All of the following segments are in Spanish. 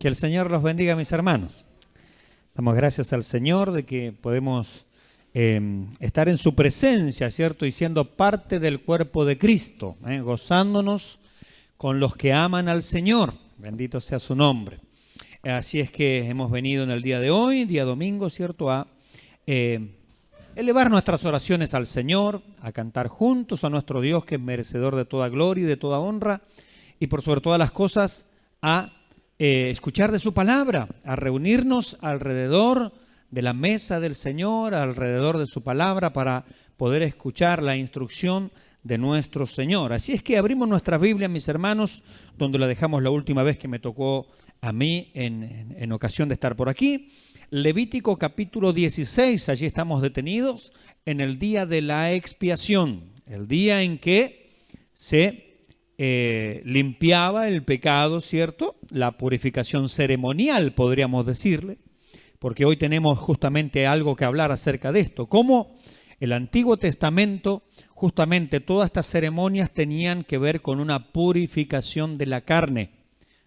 Que el Señor los bendiga, mis hermanos. Damos gracias al Señor de que podemos estar en su presencia, ¿cierto? Y siendo parte del cuerpo de Cristo, gozándonos con los que aman al Señor. Bendito sea su nombre. Así es que hemos venido en el día de hoy, día domingo, ¿cierto? A elevar nuestras oraciones al Señor, a cantar juntos a nuestro Dios, que es merecedor de toda gloria y de toda honra, y por sobre todas las cosas a escuchar de su palabra, a reunirnos alrededor de la mesa del Señor, alrededor de su palabra, para poder escuchar la instrucción de nuestro Señor. Así es que abrimos nuestra Biblia, mis hermanos, donde la dejamos la última vez que me tocó a mí en ocasión de estar por aquí. Levítico capítulo 16, allí estamos detenidos en el día de la expiación, el día en que se limpiaba el pecado, ¿cierto? La purificación ceremonial, podríamos decirle, porque hoy tenemos justamente algo que hablar acerca de esto. Cómo el Antiguo Testamento, justamente todas estas ceremonias tenían que ver con una purificación de la carne,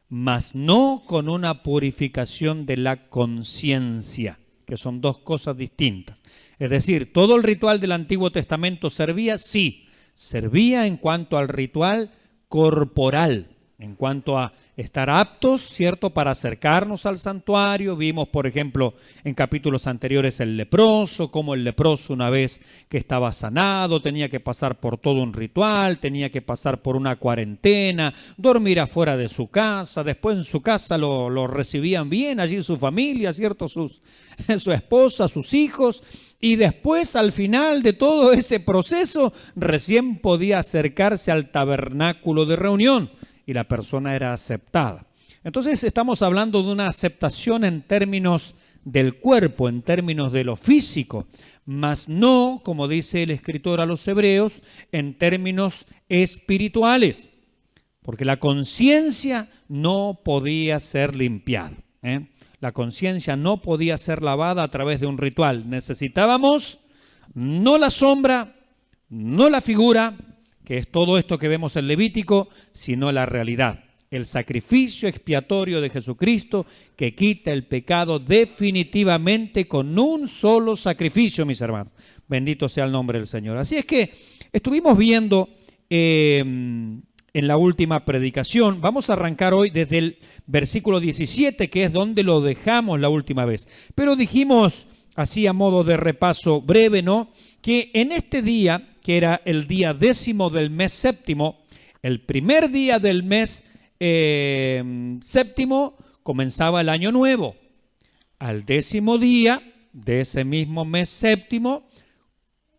mas no con una purificación de la conciencia, que son dos cosas distintas. Es decir, todo el ritual del Antiguo Testamento servía, sí, servía en cuanto al ritual corporal, en cuanto a estar aptos, ¿cierto?, para acercarnos al santuario. Vimos, por ejemplo, en capítulos anteriores el leproso, cómo el leproso, una vez que estaba sanado, tenía que pasar por todo un ritual, tenía que pasar por una cuarentena, dormir afuera de su casa. Después en su casa lo recibían bien, allí su familia, ¿cierto?, su esposa, sus hijos. Y después, al final de todo ese proceso, recién podía acercarse al tabernáculo de reunión y la persona era aceptada. Entonces estamos hablando de una aceptación en términos del cuerpo, en términos de lo físico, mas no, como dice el escritor a los Hebreos, en términos espirituales, porque la conciencia no podía ser limpiada, La conciencia no podía ser lavada a través de un ritual. Necesitábamos no la sombra, no la figura, que es todo esto que vemos en Levítico, sino la realidad. El sacrificio expiatorio de Jesucristo que quita el pecado definitivamente con un solo sacrificio, mis hermanos. Bendito sea el nombre del Señor. Así es que estuvimos viendo en la última predicación. Vamos a arrancar hoy desde el versículo 17, que es donde lo dejamos la última vez. Pero dijimos, así a modo de repaso breve, ¿no?, que en este día, que era el día 10º del mes séptimo, el primer día del mes séptimo, comenzaba el año nuevo. Al 10º día de ese mismo mes séptimo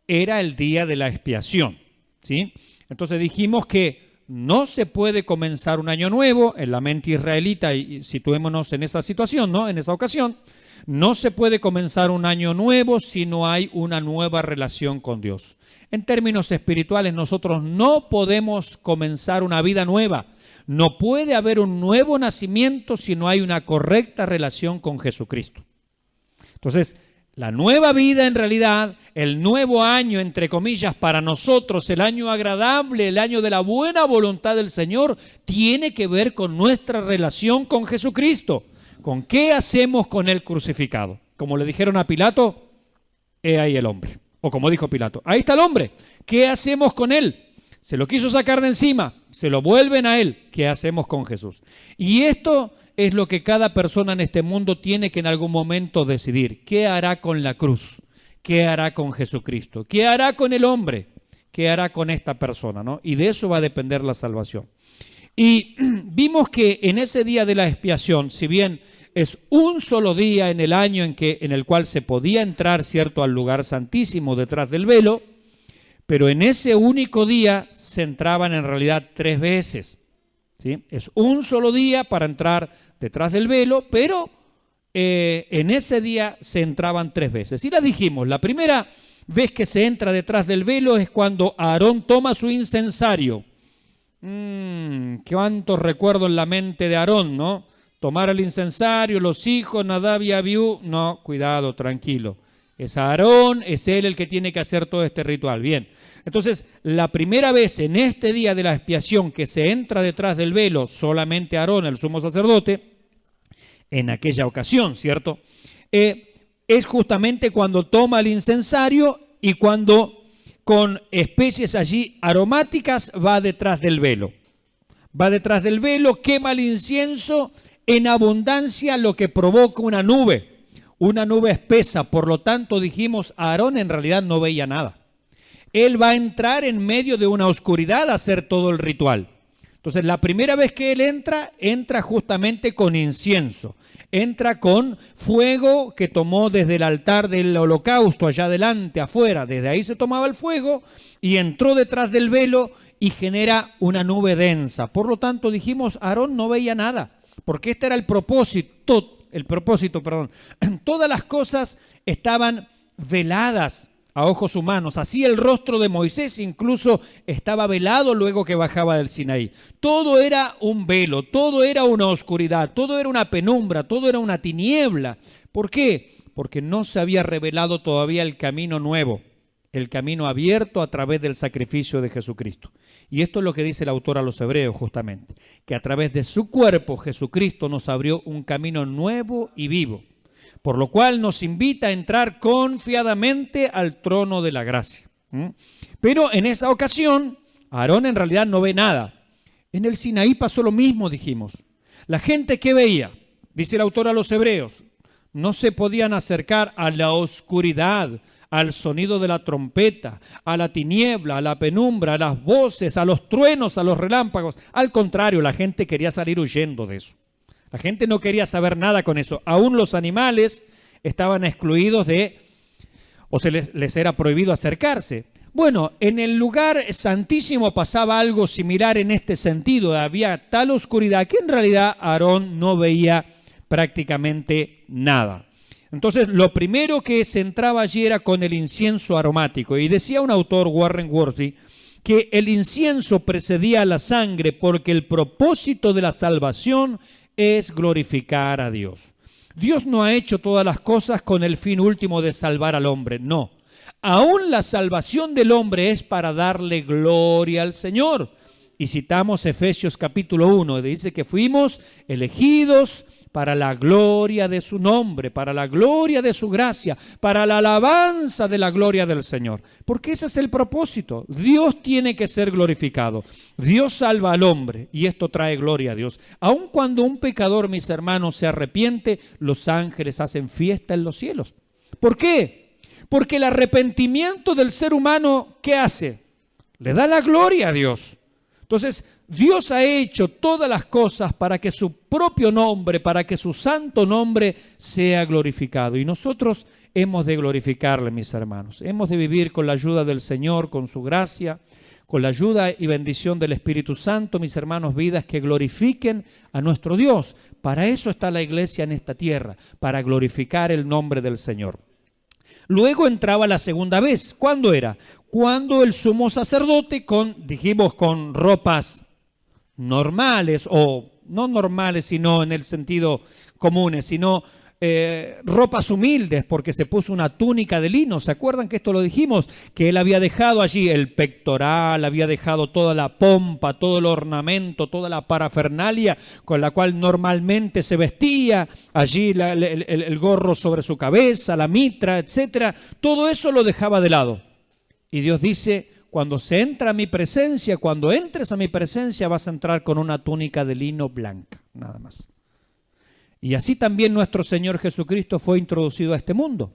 era el día de la expiación, ¿sí? Entonces dijimos que no se puede comenzar un año nuevo en la mente israelita, y situémonos en esa situación, ¿no?, en esa ocasión. No se puede comenzar un año nuevo si no hay una nueva relación con Dios. En términos espirituales, nosotros no podemos comenzar una vida nueva. No puede haber un nuevo nacimiento si no hay una correcta relación con Jesucristo. Entonces, la nueva vida, en realidad, el nuevo año, entre comillas, para nosotros, el año agradable, el año de la buena voluntad del Señor, tiene que ver con nuestra relación con Jesucristo. ¿Con qué hacemos con Él crucificado? Como le dijeron a Pilato, he ahí el hombre. O como dijo Pilato, ahí está el hombre. ¿Qué hacemos con Él? Se lo quiso sacar de encima, se lo vuelven a Él. ¿Qué hacemos con Jesús? Y esto es lo que cada persona en este mundo tiene que en algún momento decidir. ¿Qué hará con la cruz? ¿Qué hará con Jesucristo? ¿Qué hará con el hombre? ¿Qué hará con esta persona, ¿no? Y de eso va a depender la salvación. Y vimos que en ese día de la expiación, si bien es un solo día en el año en el cual se podía entrar, ¿cierto?, al lugar santísimo detrás del velo, pero en ese único día se entraban en realidad 3 veces, ¿sí? Es un solo día para entrar detrás del velo, pero en ese día se entraban 3 veces. Y la dijimos, la primera vez que se entra detrás del velo es cuando Aarón toma su incensario. Cuánto recuerdo en la mente de Aarón, ¿no? Tomar el incensario, los hijos, Nadab y Abiú. No, cuidado, tranquilo. Es Aarón, es él el que tiene que hacer todo este ritual. Bien, entonces la primera vez en este día de la expiación que se entra detrás del velo, solamente Aarón, el sumo sacerdote, en aquella ocasión, ¿cierto? Es justamente cuando toma el incensario y cuando con especies allí aromáticas va detrás del velo. Va detrás del velo, quema el incienso en abundancia, lo que provoca una nube espesa. Por lo tanto, dijimos, Aarón en realidad no veía nada. Él va a entrar en medio de una oscuridad a hacer todo el ritual. Entonces, la primera vez que él entra justamente con incienso. Entra con fuego que tomó desde el altar del holocausto, allá adelante, afuera. Desde ahí se tomaba el fuego y entró detrás del velo y genera una nube densa. Por lo tanto, dijimos, Aarón no veía nada, porque este era el propósito. Todas las cosas estaban veladas a ojos humanos. Así el rostro de Moisés incluso estaba velado luego que bajaba del Sinaí. Todo era un velo, todo era una oscuridad, todo era una penumbra, todo era una tiniebla. ¿Por qué? Porque no se había revelado todavía el camino nuevo, el camino abierto a través del sacrificio de Jesucristo. Y esto es lo que dice el autor a los Hebreos justamente, que a través de su cuerpo Jesucristo nos abrió un camino nuevo y vivo, por lo cual nos invita a entrar confiadamente al trono de la gracia. Pero en esa ocasión, Aarón en realidad no ve nada. En el Sinaí pasó lo mismo, dijimos. La gente, ¿qué veía? Dice el autor a los Hebreos, no se podían acercar a la oscuridad, al sonido de la trompeta, a la tiniebla, a la penumbra, a las voces, a los truenos, a los relámpagos. Al contrario, la gente quería salir huyendo de eso. La gente no quería saber nada con eso. Aún los animales estaban excluidos o se les era prohibido acercarse. Bueno, en el lugar santísimo pasaba algo similar en este sentido. Había tal oscuridad que en realidad Aarón no veía prácticamente nada. Entonces, lo primero que se entraba allí era con el incienso aromático. Y decía un autor, Warren Worthy, que el incienso precedía a la sangre porque el propósito de la salvación es glorificar a Dios. Dios no ha hecho todas las cosas con el fin último de salvar al hombre, no. Aún la salvación del hombre es para darle gloria al Señor. Y citamos Efesios capítulo 1, dice que fuimos elegidos para la gloria de su nombre, para la gloria de su gracia, para la alabanza de la gloria del Señor. Porque ese es el propósito. Dios tiene que ser glorificado. Dios salva al hombre y esto trae gloria a Dios. Aun cuando un pecador, mis hermanos, se arrepiente, los ángeles hacen fiesta en los cielos. ¿Por qué? Porque el arrepentimiento del ser humano, ¿qué hace? Le da la gloria a Dios. Entonces, Dios ha hecho todas las cosas para que su propio nombre, para que su santo nombre sea glorificado. Y nosotros hemos de glorificarle, mis hermanos. Hemos de vivir con la ayuda del Señor, con su gracia, con la ayuda y bendición del Espíritu Santo, mis hermanos, vidas que glorifiquen a nuestro Dios. Para eso está la iglesia en esta tierra, para glorificar el nombre del Señor. Luego entraba la segunda vez. ¿Cuándo era? Cuando el sumo sacerdote con ropas normales, o no normales, sino en el sentido comunes, sino ropas humildes, porque se puso una túnica de lino. ¿Se acuerdan que esto lo dijimos? Que él había dejado allí el pectoral, había dejado toda la pompa, todo el ornamento, toda la parafernalia con la cual normalmente se vestía, allí el gorro sobre su cabeza, la mitra, etcétera. Todo eso lo dejaba de lado. Y Dios dice, cuando se entra a mi presencia, cuando entres a mi presencia, vas a entrar con una túnica de lino blanca, nada más. Y así también nuestro Señor Jesucristo fue introducido a este mundo.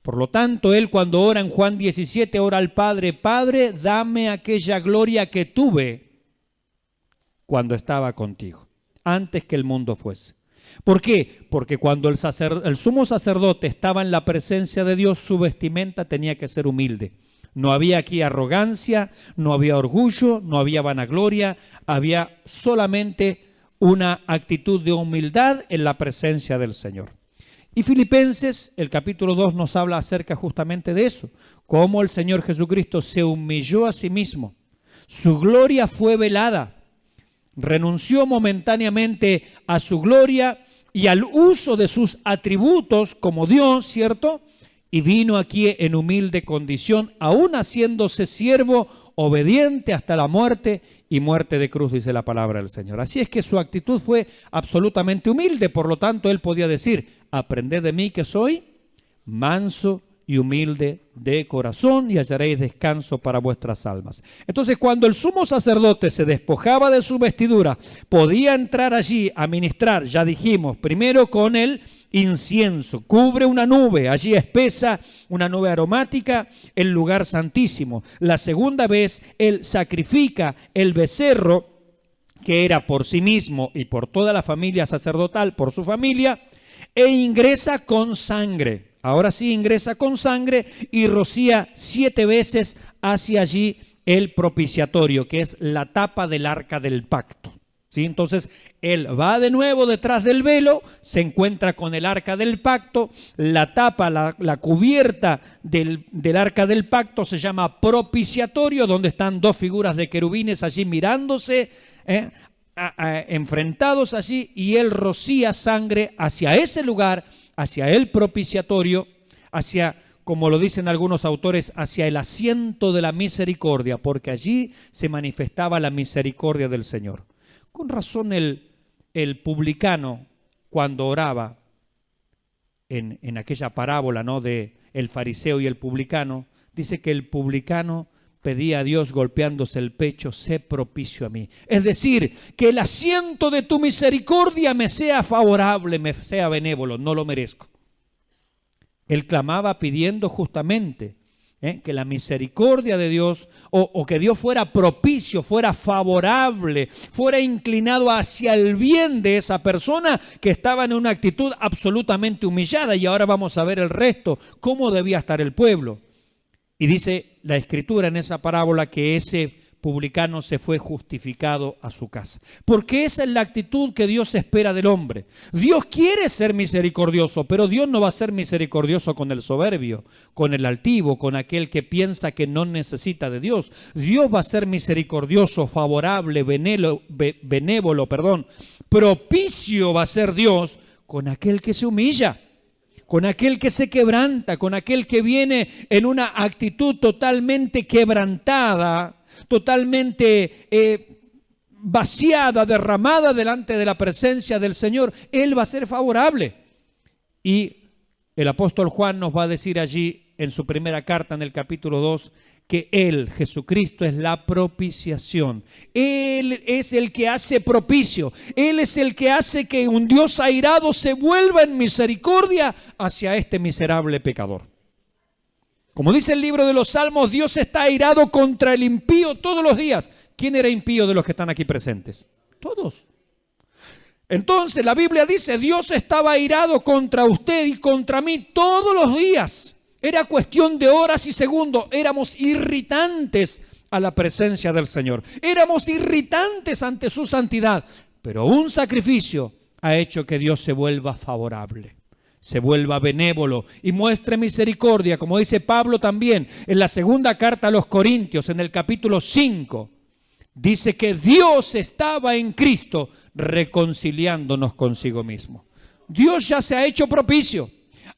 Por lo tanto, Él cuando ora en Juan 17, ora al Padre, Padre, dame aquella gloria que tuve cuando estaba contigo, antes que el mundo fuese. ¿Por qué? Porque cuando el sumo sacerdote estaba en la presencia de Dios, su vestimenta tenía que ser humilde. No había aquí arrogancia, no había orgullo, no había vanagloria, había solamente una actitud de humildad en la presencia del Señor. Y Filipenses, el capítulo 2, nos habla acerca justamente de eso, cómo el Señor Jesucristo se humilló a sí mismo. Su gloria fue velada, renunció momentáneamente a su gloria y al uso de sus atributos como Dios, ¿cierto? Y vino aquí en humilde condición, aún haciéndose siervo, obediente hasta la muerte y muerte de cruz, dice la palabra del Señor. Así es que su actitud fue absolutamente humilde, por lo tanto él podía decir, aprended de mí que soy manso y humilde de corazón y hallaréis descanso para vuestras almas. Entonces, cuando el sumo sacerdote se despojaba de su vestidura, podía entrar allí a ministrar, ya dijimos, primero con el incienso, cubre una nube, allí espesa, una nube aromática, el lugar santísimo. La segunda vez, él sacrifica el becerro, que era por sí mismo y por toda la familia sacerdotal, por su familia, e ingresa con sangre. Ahora sí ingresa con sangre y rocía 7 veces hacia allí el propiciatorio, que es la tapa del arca del pacto. ¿Sí? Entonces, él va de nuevo detrás del velo, se encuentra con el arca del pacto, la tapa, la cubierta del arca del pacto se llama propiciatorio, donde están 2 figuras de querubines allí mirándose, enfrentados allí, y él rocía sangre hacia ese lugar, hacia el propiciatorio, hacia, como lo dicen algunos autores, hacia el asiento de la misericordia, porque allí se manifestaba la misericordia del Señor. Con razón el publicano, cuando oraba en aquella parábola, ¿no?, de el fariseo y el publicano, dice que el publicano pedía a Dios golpeándose el pecho, sé propicio a mí. Es decir, que el asiento de tu misericordia me sea favorable, me sea benévolo, no lo merezco. Él clamaba pidiendo justamente que la misericordia de Dios, o que Dios fuera propicio, fuera favorable, fuera inclinado hacia el bien de esa persona que estaba en una actitud absolutamente humillada. Y ahora vamos a ver el resto, cómo debía estar el pueblo. Y dice la Escritura en esa parábola que ese publicano se fue justificado a su casa. Porque esa es la actitud que Dios espera del hombre. Dios quiere ser misericordioso, pero Dios no va a ser misericordioso con el soberbio, con el altivo, con aquel que piensa que no necesita de Dios. Dios va a ser misericordioso, favorable, benévolo, propicio va a ser Dios con aquel que se humilla, con aquel que se quebranta, con aquel que viene en una actitud totalmente quebrantada, totalmente vaciada, derramada delante de la presencia del Señor. Él va a ser favorable. Y el apóstol Juan nos va a decir allí en su primera carta, en el capítulo 2, que Él, Jesucristo, es la propiciación. Él es el que hace propicio. Él es el que hace que un Dios airado se vuelva en misericordia hacia este miserable pecador. Como dice el libro de los Salmos, Dios está airado contra el impío todos los días. ¿Quién era impío de los que están aquí presentes? Todos. Entonces la Biblia dice, Dios estaba airado contra usted y contra mí todos los días. Era cuestión de horas y segundos. Éramos irritantes a la presencia del Señor. Éramos irritantes ante su santidad. Pero un sacrificio ha hecho que Dios se vuelva favorable, se vuelva benévolo y muestre misericordia. Como dice Pablo también en la segunda carta a los Corintios, en el capítulo 5. Dice que Dios estaba en Cristo reconciliándonos consigo mismo. Dios ya se ha hecho propicio.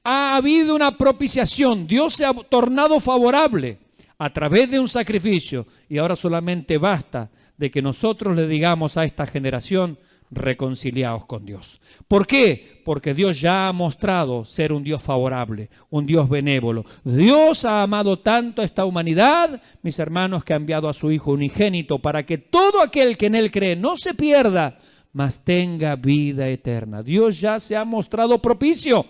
Ha habido una propiciación. Dios se ha tornado favorable a través de un sacrificio. Y ahora solamente basta de que nosotros le digamos a esta generación, reconciliaos con Dios. ¿Por qué? Porque Dios ya ha mostrado ser un Dios favorable, un Dios benévolo. Dios ha amado tanto a esta humanidad, mis hermanos, que ha enviado a su Hijo unigénito para que todo aquel que en Él cree no se pierda, mas tenga vida eterna. Dios ya se ha mostrado propicio.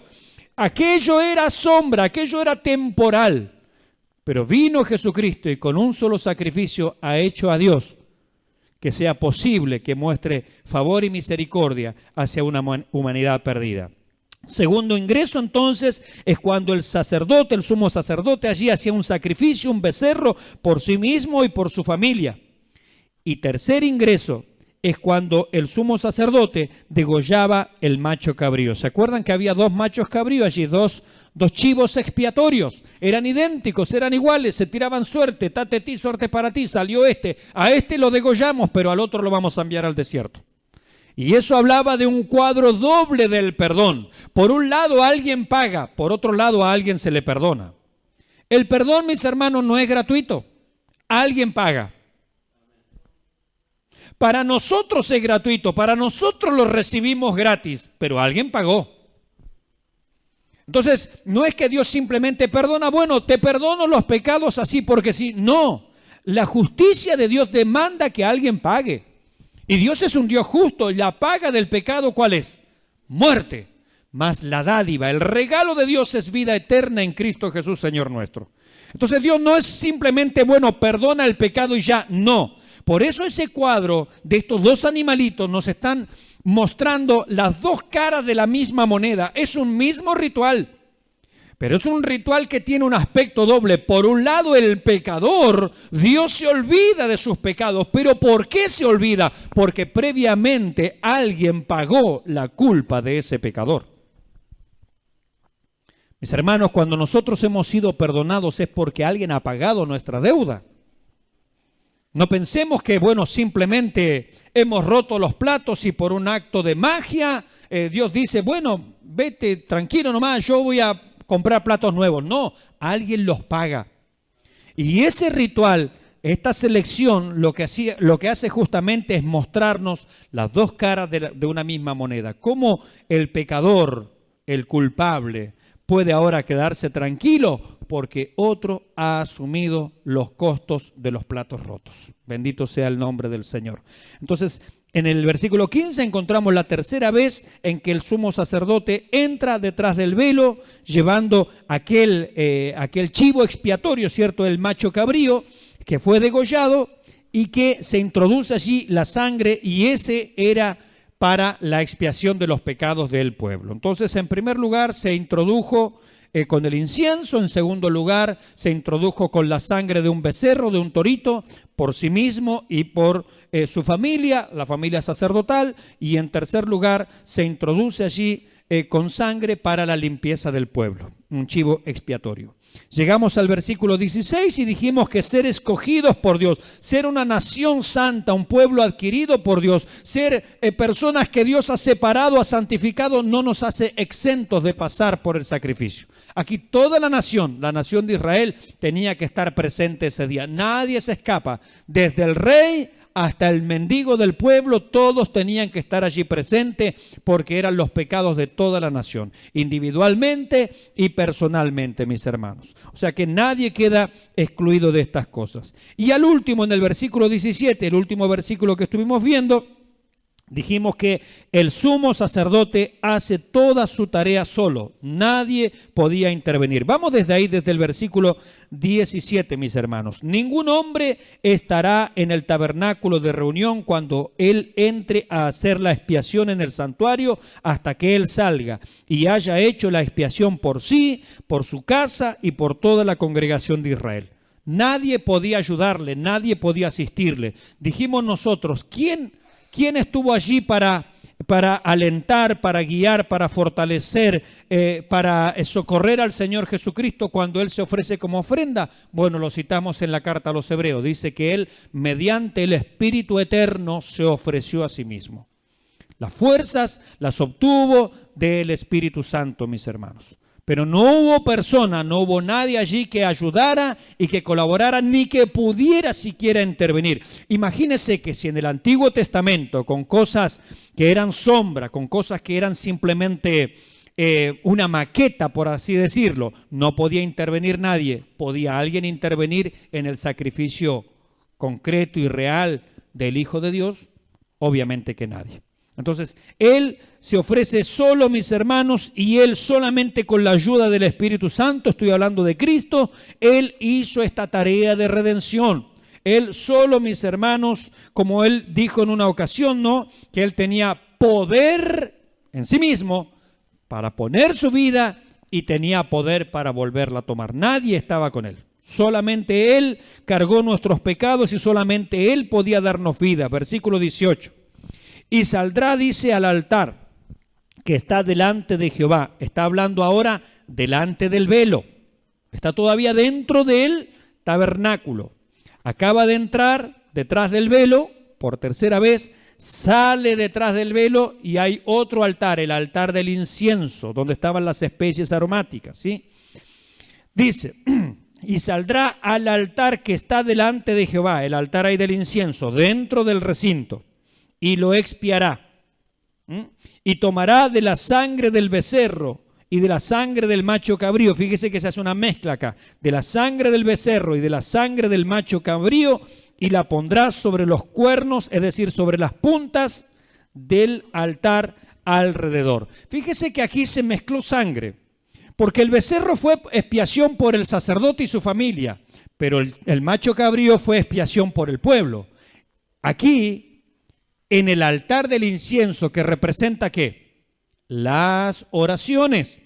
Aquello era sombra, aquello era temporal, pero vino Jesucristo y con un solo sacrificio ha hecho a Dios que sea posible que muestre favor y misericordia hacia una humanidad perdida. Segundo ingreso entonces es cuando el sacerdote, el sumo sacerdote, allí hacía un sacrificio, un becerro por sí mismo y por su familia. Y tercer ingreso es cuando el sumo sacerdote degollaba el macho cabrío. ¿Se acuerdan que había 2 machos cabríos allí? Dos chivos expiatorios. Eran idénticos, eran iguales, se tiraban suerte, tate ti, suerte para ti, salió este. A este lo degollamos, pero al otro lo vamos a enviar al desierto. Y eso hablaba de un cuadro doble del perdón. Por un lado alguien paga, por otro lado a alguien se le perdona. El perdón, mis hermanos, no es gratuito. Alguien paga. Para nosotros es gratuito, para nosotros lo recibimos gratis, pero alguien pagó. Entonces, no es que Dios simplemente perdona, bueno, te perdono los pecados así porque sí. No, la justicia de Dios demanda que alguien pague. Y Dios es un Dios justo. La paga del pecado, ¿cuál es? Muerte. Mas la dádiva, el regalo de Dios es vida eterna en Cristo Jesús, Señor nuestro. Entonces Dios no es simplemente, bueno, perdona el pecado y ya, no. Por eso ese cuadro de estos dos animalitos nos están mostrando las dos caras de la misma moneda. Es un mismo ritual, pero es un ritual que tiene un aspecto doble. Por un lado, el pecador, Dios se olvida de sus pecados. ¿Pero por qué se olvida? Porque previamente alguien pagó la culpa de ese pecador. Mis hermanos, cuando nosotros hemos sido perdonados es porque alguien ha pagado nuestra deuda. No pensemos que, bueno, simplemente hemos roto los platos y por un acto de magia Dios dice, bueno, vete tranquilo nomás, yo voy a comprar platos nuevos. No, alguien los paga. Y ese ritual, esta selección, lo que hace justamente es mostrarnos las dos caras de una misma moneda. Cómo el pecador, el culpable, puede ahora quedarse tranquilo porque otro ha asumido los costos de los platos rotos. Bendito sea el nombre del Señor. Entonces, en el versículo 15 encontramos la tercera vez en que el sumo sacerdote entra detrás del velo llevando aquel chivo expiatorio, ¿cierto? El macho cabrío que fue degollado y que se introduce allí la sangre, y ese era para la expiación de los pecados del pueblo. Entonces, en primer lugar, se introdujo con el incienso. En segundo lugar, se introdujo con la sangre de un becerro, de un torito, por sí mismo y por su familia, la familia sacerdotal. Y en tercer lugar, se introduce allí con sangre para la limpieza del pueblo, un chivo expiatorio. Llegamos al versículo 16 y dijimos que ser escogidos por Dios, ser una nación santa, un pueblo adquirido por Dios, ser personas que Dios ha separado, ha santificado, no nos hace exentos de pasar por el sacrificio. Aquí toda la nación de Israel tenía que estar presente ese día. Nadie se escapa, desde el rey hasta el mendigo del pueblo, todos tenían que estar allí presentes porque eran los pecados de toda la nación, individualmente y personalmente, mis hermanos. O sea que nadie queda excluido de estas cosas. Y al último, en el versículo 17, el último versículo que estuvimos viendo, dijimos que el sumo sacerdote hace toda su tarea solo. Nadie podía intervenir. Vamos desde ahí, desde el versículo 17, mis hermanos. Ningún hombre estará en el tabernáculo de reunión cuando él entre a hacer la expiación en el santuario hasta que él salga y haya hecho la expiación por sí, por su casa y por toda la congregación de Israel. Nadie podía ayudarle, nadie podía asistirle. Dijimos nosotros, ¿quién estuvo allí para alentar, para guiar, para fortalecer, para socorrer al Señor Jesucristo cuando Él se ofrece como ofrenda? Bueno, lo citamos en la carta a los Hebreos. Dice que Él, mediante el Espíritu Eterno, se ofreció a sí mismo. Las fuerzas las obtuvo del Espíritu Santo, mis hermanos. Pero no hubo persona, no hubo nadie allí que ayudara y que colaborara, ni que pudiera siquiera intervenir. Imagínese que si en el Antiguo Testamento, con cosas que eran sombra, con cosas que eran simplemente una maqueta, por así decirlo, no podía intervenir nadie, ¿podía alguien intervenir en el sacrificio concreto y real del Hijo de Dios? Obviamente que nadie. Entonces, Él se ofrece solo, mis hermanos, y Él solamente con la ayuda del Espíritu Santo, estoy hablando de Cristo, Él hizo esta tarea de redención. Él solo, mis hermanos, como Él dijo en una ocasión, ¿no?, que Él tenía poder en sí mismo para poner su vida y tenía poder para volverla a tomar. Nadie estaba con Él. Solamente Él cargó nuestros pecados y solamente Él podía darnos vida. Versículo 18. Y saldrá, dice, al altar que está delante de Jehová. Está hablando ahora delante del velo. Está todavía dentro del tabernáculo. Acaba de entrar detrás del velo por tercera vez. Sale detrás del velo y hay otro altar, el altar del incienso, donde estaban las especies aromáticas, ¿sí? Dice, y saldrá al altar que está delante de Jehová, el altar ahí del incienso, dentro del recinto, y lo expiará. Y tomará de la sangre del becerro y de la sangre del macho cabrío. Fíjese que se hace una mezcla acá, de la sangre del becerro y de la sangre del macho cabrío, y la pondrá sobre los cuernos, es decir, sobre las puntas del altar alrededor. Fíjese que aquí se mezcló sangre, porque el becerro fue expiación por el sacerdote y su familia, pero el macho cabrío fue expiación por el pueblo. Aquí, en el altar del incienso, que representa ¿qué? Las oraciones.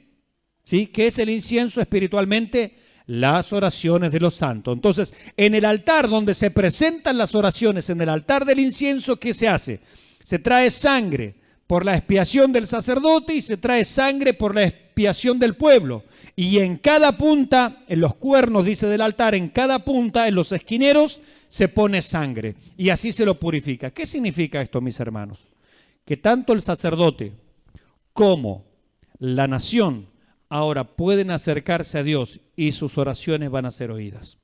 ¿Sí? ¿Qué es el incienso espiritualmente? Las oraciones de los santos. Entonces, en el altar donde se presentan las oraciones, en el altar del incienso, ¿qué se hace? Se trae sangre por la expiación del sacerdote y se trae sangre por la expiación del pueblo. Y en cada punta, en los cuernos, dice, del altar, en cada punta, en los esquineros, se pone sangre. Y así se lo purifica. ¿Qué significa esto, mis hermanos? Que tanto el sacerdote como la nación ahora pueden acercarse a Dios y sus oraciones van a ser oídas.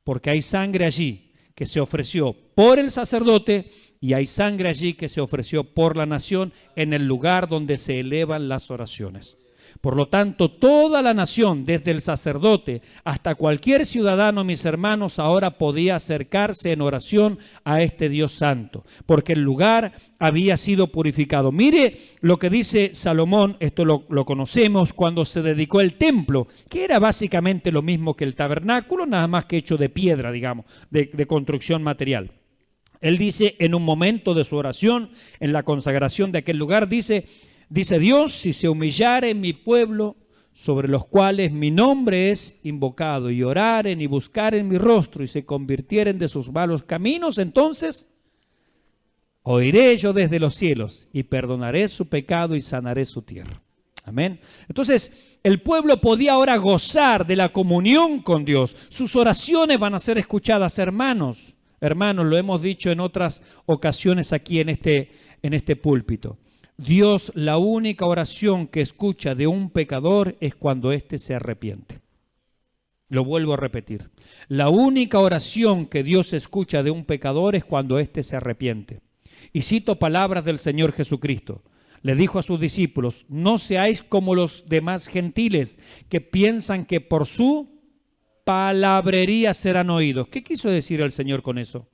Porque hay sangre allí que se ofreció por el sacerdote y hay sangre allí que se ofreció por la nación en el lugar donde se elevan las oraciones. Por lo tanto, toda la nación, desde el sacerdote hasta cualquier ciudadano, mis hermanos, ahora podía acercarse en oración a este Dios santo, porque el lugar había sido purificado. Mire lo que dice Salomón, esto lo conocemos, cuando se dedicó el templo, que era básicamente lo mismo que el tabernáculo, nada más que hecho de piedra, digamos, de construcción material. Él dice en un momento de su oración, en la consagración de aquel lugar, dice Dios: si se humillare mi pueblo, sobre los cuales mi nombre es invocado, y oraren y buscaren mi rostro, y se convirtieren de sus malos caminos, entonces oiré yo desde los cielos, y perdonaré su pecado, y sanaré su tierra. Amén. Entonces, el pueblo podía ahora gozar de la comunión con Dios. Sus oraciones van a ser escuchadas, hermanos. Hermanos, lo hemos dicho en otras ocasiones aquí en este púlpito. Dios, la única oración que escucha de un pecador es cuando éste se arrepiente. Lo vuelvo a repetir. La única oración que Dios escucha de un pecador es cuando éste se arrepiente. Y cito palabras del Señor Jesucristo. Le dijo a sus discípulos: no seáis como los demás gentiles que piensan que por su palabrería serán oídos. ¿Qué quiso decir el Señor con eso?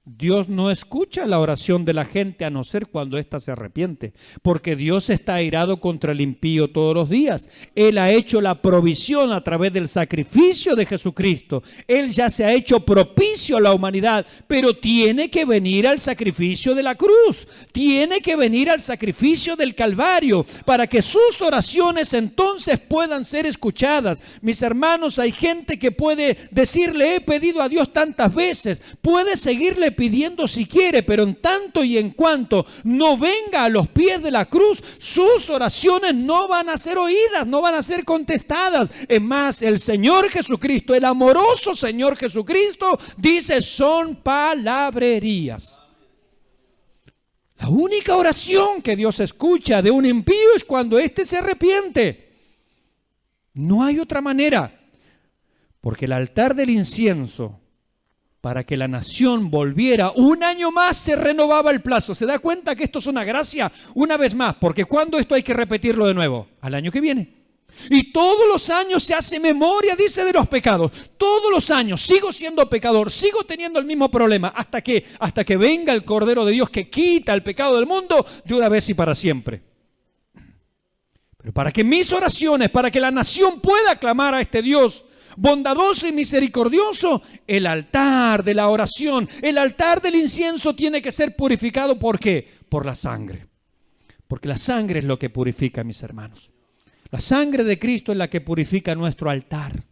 Dios no escucha la oración de la gente a no ser cuando ésta se arrepiente, porque Dios está airado contra el impío todos los días. Él ha hecho la provisión a través del sacrificio de Jesucristo. Él ya se ha hecho propicio a la humanidad, pero tiene que venir al sacrificio de la cruz, tiene que venir al sacrificio del Calvario, para que sus oraciones entonces puedan ser escuchadas. Mis hermanos, hay gente que puede decirle: he pedido a Dios tantas veces, puede seguirle pidiendo si quiere, pero en tanto y en cuanto no venga a los pies de la cruz, sus oraciones no van a ser oídas, no van a ser contestadas. Es más, el Señor Jesucristo, el amoroso Señor Jesucristo, dice: son palabrerías. La única oración que Dios escucha de un impío es cuando éste se arrepiente. No hay otra manera, porque el altar del incienso, para que la nación volviera, un año más se renovaba el plazo. ¿Se da cuenta que esto es una gracia? Una vez más, porque ¿cuándo esto hay que repetirlo de nuevo? Al año que viene. Y todos los años se hace memoria, dice, de los pecados. Todos los años sigo siendo pecador, sigo teniendo el mismo problema, hasta que venga el Cordero de Dios que quita el pecado del mundo de una vez y para siempre. Pero para que mis oraciones, para que la nación pueda clamar a este Dios bondadoso y misericordioso, el altar de la oración, el altar del incienso tiene que ser purificado. ¿Por qué? Por la sangre. Porque la sangre es lo que purifica, mis hermanos. La sangre de Cristo es la que purifica nuestro altar,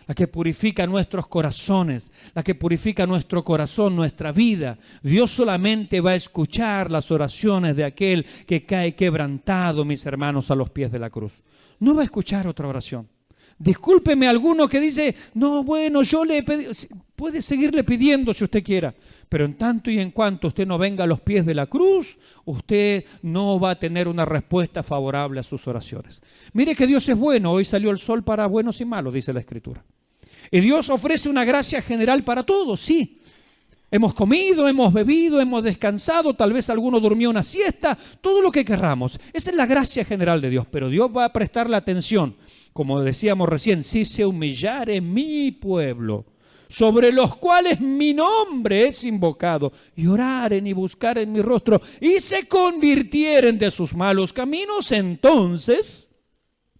la que purifica nuestros corazones, la que purifica nuestro corazón, nuestra vida. Dios solamente va a escuchar las oraciones de aquel que cae quebrantado, mis hermanos, a los pies de la cruz. No va a escuchar otra oración. Discúlpeme alguno que dice: no, bueno, yo le he pedido. puede seguirle pidiendo si usted quiera, pero en tanto y en cuanto usted no venga a los pies de la cruz, usted no va a tener una respuesta favorable a sus oraciones. Mire que Dios es bueno, hoy salió el sol para buenos y malos, dice la Escritura. Y Dios ofrece una gracia general para todos, sí. Hemos comido, hemos bebido, hemos descansado, tal vez alguno durmió una siesta, todo lo que querramos. Esa es la gracia general de Dios, pero Dios va a prestarle atención, como decíamos recién, si se humillare mi pueblo, sobre los cuales mi nombre es invocado, y oraren y buscaren mi rostro, y se convirtieren de sus malos caminos, entonces...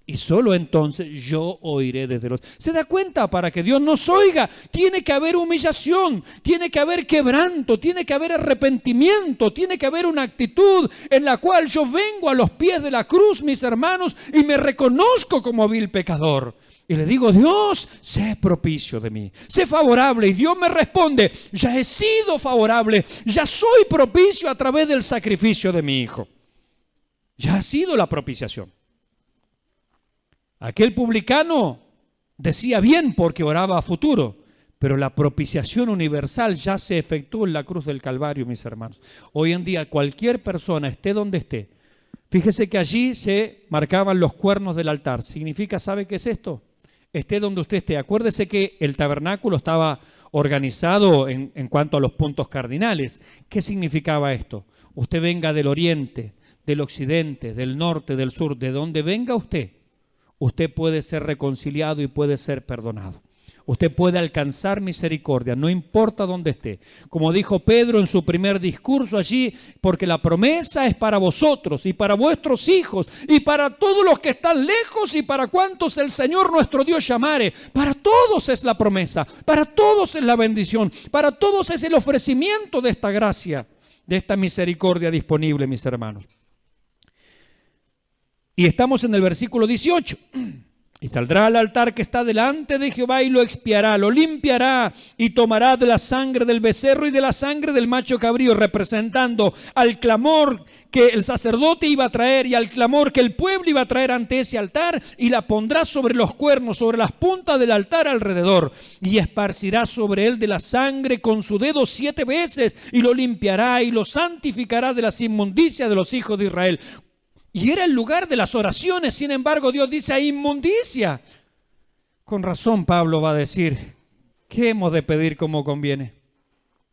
Y solo entonces yo oiré desde los... ¿Se da cuenta? Para que Dios nos oiga, tiene que haber humillación, tiene que haber quebranto, tiene que haber arrepentimiento, tiene que haber una actitud en la cual yo vengo a los pies de la cruz, mis hermanos, y me reconozco como vil pecador. Y le digo, Dios, sé propicio de mí, sé favorable. Y Dios me responde, ya he sido favorable, ya soy propicio a través del sacrificio de mi Hijo. Ya ha sido la propiciación. Aquel publicano decía bien porque oraba a futuro, pero la propiciación universal ya se efectuó en la cruz del Calvario, mis hermanos. Hoy en día cualquier persona, esté donde esté, fíjese que allí se marcaban los cuernos del altar. Significa, ¿sabe qué es esto? Esté donde usted esté. Acuérdese que el tabernáculo estaba organizado en cuanto a los puntos cardinales. ¿Qué significaba esto? Usted venga del oriente, del occidente, del norte, del sur, de donde venga usted puede ser reconciliado y puede ser perdonado. Usted puede alcanzar misericordia, no importa dónde esté. Como dijo Pedro en su primer discurso allí, porque la promesa es para vosotros y para vuestros hijos y para todos los que están lejos y para cuantos el Señor nuestro Dios llamare. Para todos es la promesa, para todos es la bendición, para todos es el ofrecimiento de esta gracia, de esta misericordia disponible, mis hermanos. Y estamos en el versículo 18. Y saldrá al altar que está delante de Jehová y lo expiará, lo limpiará y tomará de la sangre del becerro y de la sangre del macho cabrío, representando al clamor que el sacerdote iba a traer y al clamor que el pueblo iba a traer ante ese altar, y la pondrá sobre los cuernos, sobre las puntas del altar alrededor, y esparcirá sobre él de la sangre con su dedo 7 veces, y lo limpiará y lo santificará de las inmundicias de los hijos de Israel. Y era el lugar de las oraciones, sin embargo Dios dice hay inmundicia. Con razón Pablo va a decir, ¿qué hemos de pedir como conviene?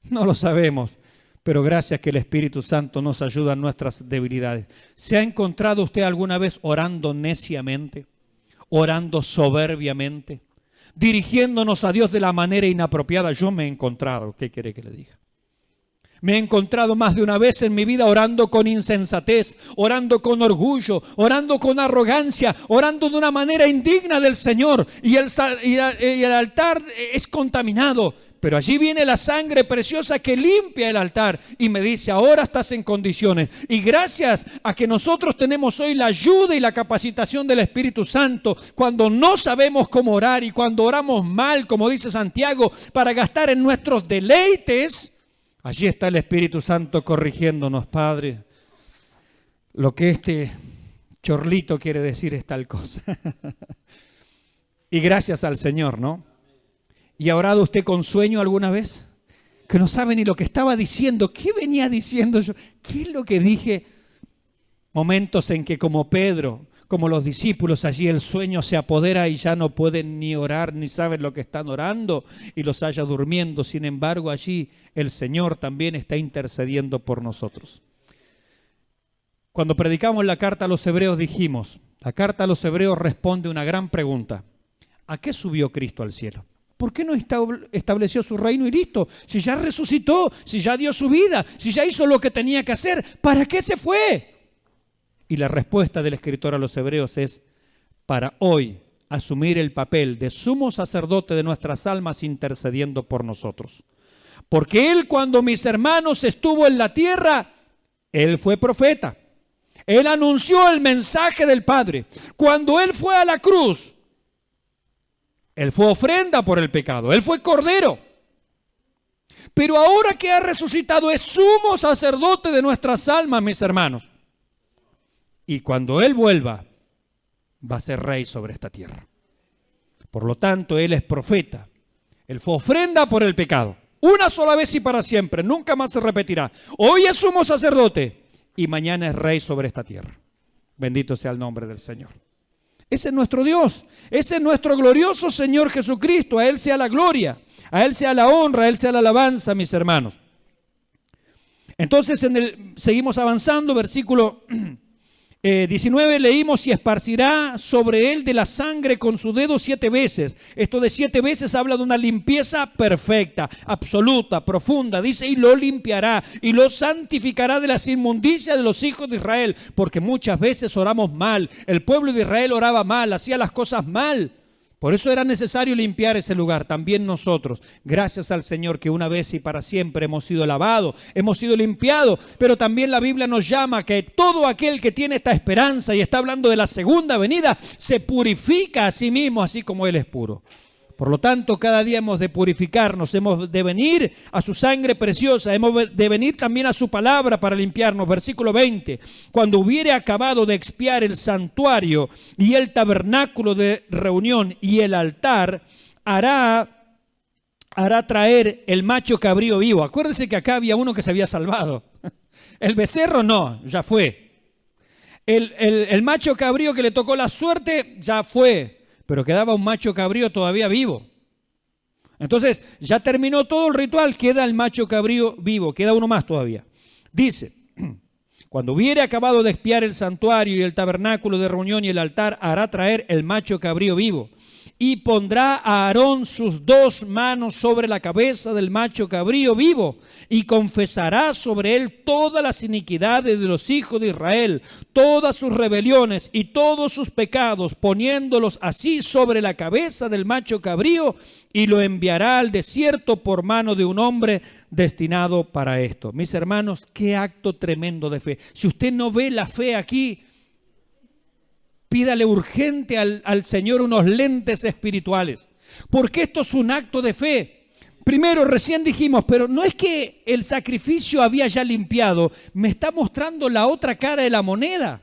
No lo sabemos, pero gracias que el Espíritu Santo nos ayuda en nuestras debilidades. ¿Se ha encontrado usted alguna vez orando neciamente, orando soberbiamente, dirigiéndonos a Dios de la manera inapropiada? Yo me he encontrado, ¿qué quiere que le diga? Me he encontrado más de una vez en mi vida orando con insensatez, orando con orgullo, orando con arrogancia, orando de una manera indigna del Señor, y el altar es contaminado. Pero allí viene la sangre preciosa que limpia el altar y me dice, ahora estás en condiciones. Y gracias a que nosotros tenemos hoy la ayuda y la capacitación del Espíritu Santo, cuando no sabemos cómo orar y cuando oramos mal, como dice Santiago, para gastar en nuestros deleites, allí está el Espíritu Santo corrigiéndonos, Padre. Lo que este chorlito quiere decir es tal cosa. Y gracias al Señor, ¿no? ¿Y ha orado usted con sueño alguna vez? Que no sabe ni lo que estaba diciendo. ¿Qué venía diciendo yo? ¿Qué es lo que dije? Momentos en que como Pedro, como los discípulos, allí el sueño se apodera y ya no pueden ni orar, ni saben lo que están orando y los haya durmiendo. Sin embargo, allí el Señor también está intercediendo por nosotros. Cuando predicamos la carta a los Hebreos dijimos, la carta a los Hebreos responde una gran pregunta. ¿A qué subió Cristo al cielo? ¿Por qué no estableció su reino y listo? Si ya resucitó, si ya dio su vida, si ya hizo lo que tenía que hacer, ¿para qué se fue? Y la respuesta del escritor a los Hebreos es, para hoy asumir el papel de sumo sacerdote de nuestras almas intercediendo por nosotros. Porque Él, cuando mis hermanos estuvo en la tierra, Él fue profeta. Él anunció el mensaje del Padre. Cuando Él fue a la cruz, Él fue ofrenda por el pecado. Él fue cordero. Pero ahora que ha resucitado es sumo sacerdote de nuestras almas, mis hermanos. Y cuando Él vuelva, va a ser rey sobre esta tierra. Por lo tanto, Él es profeta. Él fue ofrenda por el pecado. Una sola vez y para siempre, nunca más se repetirá. Hoy es sumo sacerdote y mañana es rey sobre esta tierra. Bendito sea el nombre del Señor. Ese es nuestro Dios, ese es nuestro glorioso Señor Jesucristo. A Él sea la gloria, a Él sea la honra, a Él sea la alabanza, mis hermanos. Entonces seguimos avanzando, versículo 19 leímos: y esparcirá sobre él de la sangre con su dedo 7 veces. Esto de 7 veces habla de una limpieza perfecta, absoluta, profunda. Dice: y lo limpiará y lo santificará de las inmundicias de los hijos de Israel. Porque muchas veces oramos mal. El pueblo de Israel oraba mal, hacía las cosas mal. Por eso era necesario limpiar ese lugar. También nosotros, gracias al Señor, que una vez y para siempre hemos sido lavados, hemos sido limpiados. Pero también la Biblia nos llama que todo aquel que tiene esta esperanza, y está hablando de la segunda venida, se purifica a sí mismo, así como Él es puro. Por lo tanto, cada día hemos de purificarnos, hemos de venir a su sangre preciosa, hemos de venir también a su palabra para limpiarnos. Versículo 20: cuando hubiere acabado de expiar el santuario y el tabernáculo de reunión y el altar, hará traer el macho cabrío vivo. Acuérdense que acá había uno que se había salvado. El becerro no, ya fue. El macho cabrío que le tocó la suerte, ya fue. Pero quedaba un macho cabrío todavía vivo. Entonces, ya terminó todo el ritual, queda el macho cabrío vivo, queda uno más todavía. Dice: cuando hubiere acabado de expiar el santuario y el tabernáculo de reunión y el altar, hará traer el macho cabrío vivo. Y pondrá a Aarón sus 2 manos sobre la cabeza del macho cabrío vivo, y confesará sobre él todas las iniquidades de los hijos de Israel, todas sus rebeliones y todos sus pecados, poniéndolos así sobre la cabeza del macho cabrío, y lo enviará al desierto por mano de un hombre destinado para esto. Mis hermanos, qué acto tremendo de fe. Si usted no ve la fe aquí, pídale urgente al Señor unos lentes espirituales, porque esto es un acto de fe. Primero, recién dijimos, pero no es que el sacrificio había ya limpiado, me está mostrando la otra cara de la moneda.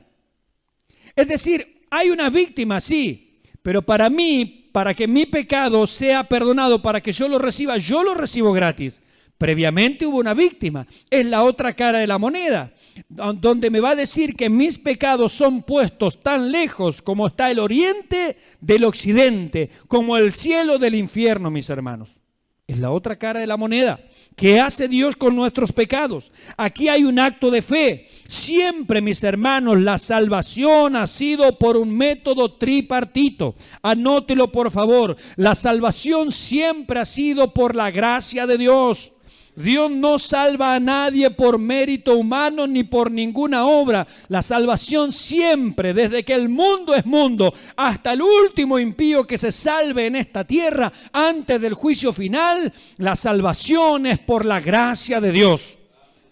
Es decir, hay una víctima, sí, pero para mí, para que mi pecado sea perdonado, para que yo lo recibo gratis. Previamente hubo una víctima, es la otra cara de la moneda, donde me va a decir que mis pecados son puestos tan lejos como está el oriente del occidente, como el cielo del infierno, mis hermanos. Es la otra cara de la moneda. ¿Qué hace Dios con nuestros pecados? Aquí hay un acto de fe. Siempre, mis hermanos, la salvación ha sido por un método tripartito. Anótelo, por favor. La salvación siempre ha sido por la gracia de Dios. Dios no salva a nadie por mérito humano ni por ninguna obra. La salvación siempre, desde que el mundo es mundo, hasta el último impío que se salve en esta tierra antes del juicio final, la salvación es por la gracia de Dios.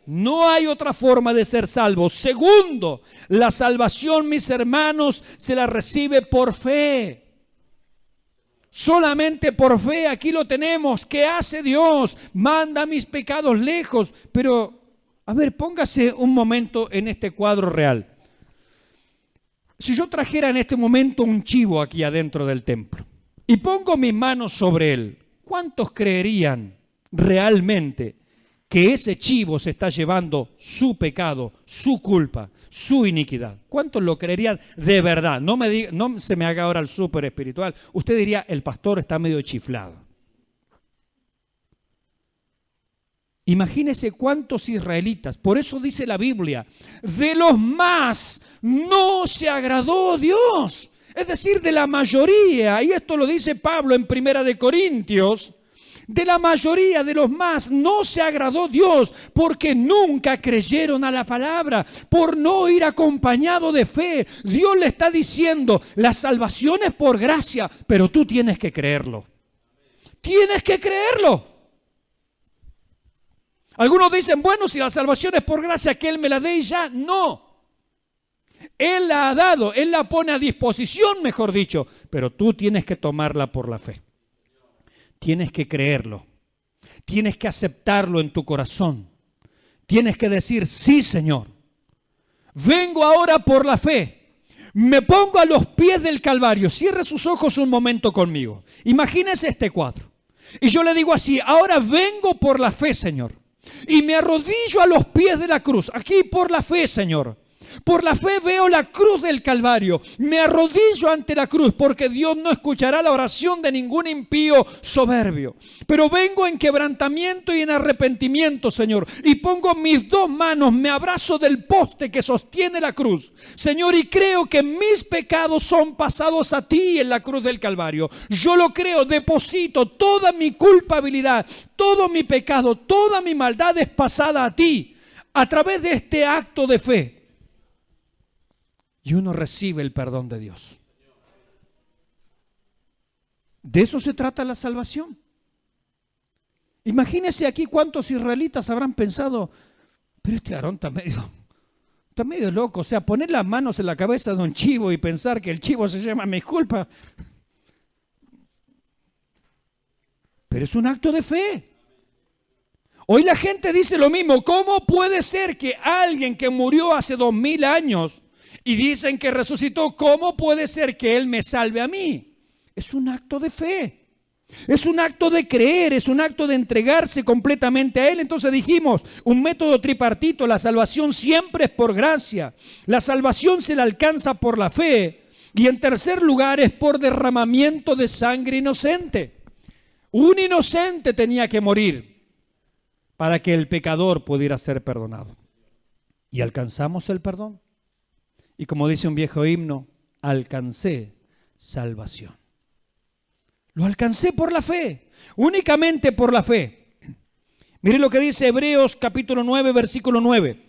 No hay otra forma de ser salvo. Segundo, la salvación, mis hermanos, se la recibe por fe. Solamente por fe, aquí lo tenemos. ¿Qué hace Dios? Manda mis pecados lejos. Pero, a ver, póngase un momento en este cuadro real. Si yo trajera en este momento un chivo aquí adentro del templo y pongo mis manos sobre él, ¿cuántos creerían realmente que ese chivo se está llevando su pecado, su culpa, su iniquidad? ¿Cuántos lo creerían de verdad? No se me haga ahora el súper espiritual. Usted diría, el pastor está medio chiflado. Imagínese cuántos israelitas, por eso dice la Biblia, de los más no se agradó Dios. Es decir, de la mayoría, y esto lo dice Pablo en 1 Corintios, de la mayoría, de los más, no se agradó Dios porque nunca creyeron a la palabra, por no ir acompañado de fe. Dios le está diciendo, la salvación es por gracia, pero tú tienes que creerlo. Tienes que creerlo. Algunos dicen, bueno, si la salvación es por gracia, que Él me la dé y ya. No. Él la ha dado, Él la pone a disposición, mejor dicho, pero tú tienes que tomarla por la fe. Tienes que creerlo, tienes que aceptarlo en tu corazón, tienes que decir, sí, Señor, vengo ahora por la fe, me pongo a los pies del Calvario. Cierre sus ojos un momento conmigo, imagínese este cuadro. Y yo le digo así: ahora vengo por la fe, Señor, y me arrodillo a los pies de la cruz. Aquí por la fe, Señor. Por la fe veo la cruz del Calvario. Me arrodillo ante la cruz, porque Dios no escuchará la oración de ningún impío soberbio. Pero vengo en quebrantamiento y en arrepentimiento, Señor. Y pongo mis dos manos, me abrazo del poste que sostiene la cruz, Señor, y creo que mis pecados son pasados a ti en la cruz del Calvario. Yo lo creo, deposito toda mi culpabilidad, todo mi pecado, toda mi maldad es pasada a ti a través de este acto de fe. Y uno recibe el perdón de Dios. De eso se trata la salvación. Imagínense aquí cuántos israelitas habrán pensado: pero este Aarón está medio loco. O sea, poner las manos en la cabeza de un chivo y pensar que el chivo se llama mis culpas. Pero es un acto de fe. Hoy la gente dice lo mismo: ¿cómo puede ser que alguien que murió hace 2000 años y dicen que resucitó, cómo puede ser que Él me salve a mí? Es un acto de fe, es un acto de creer, es un acto de entregarse completamente a Él. Entonces dijimos, un método tripartito: la salvación siempre es por gracia, la salvación se la alcanza por la fe, y en tercer lugar es por derramamiento de sangre inocente. Un inocente tenía que morir para que el pecador pudiera ser perdonado. Y alcanzamos el perdón. Y como dice un viejo himno, alcancé salvación. Lo alcancé por la fe, únicamente por la fe. Mire lo que dice Hebreos capítulo 9, versículo 9.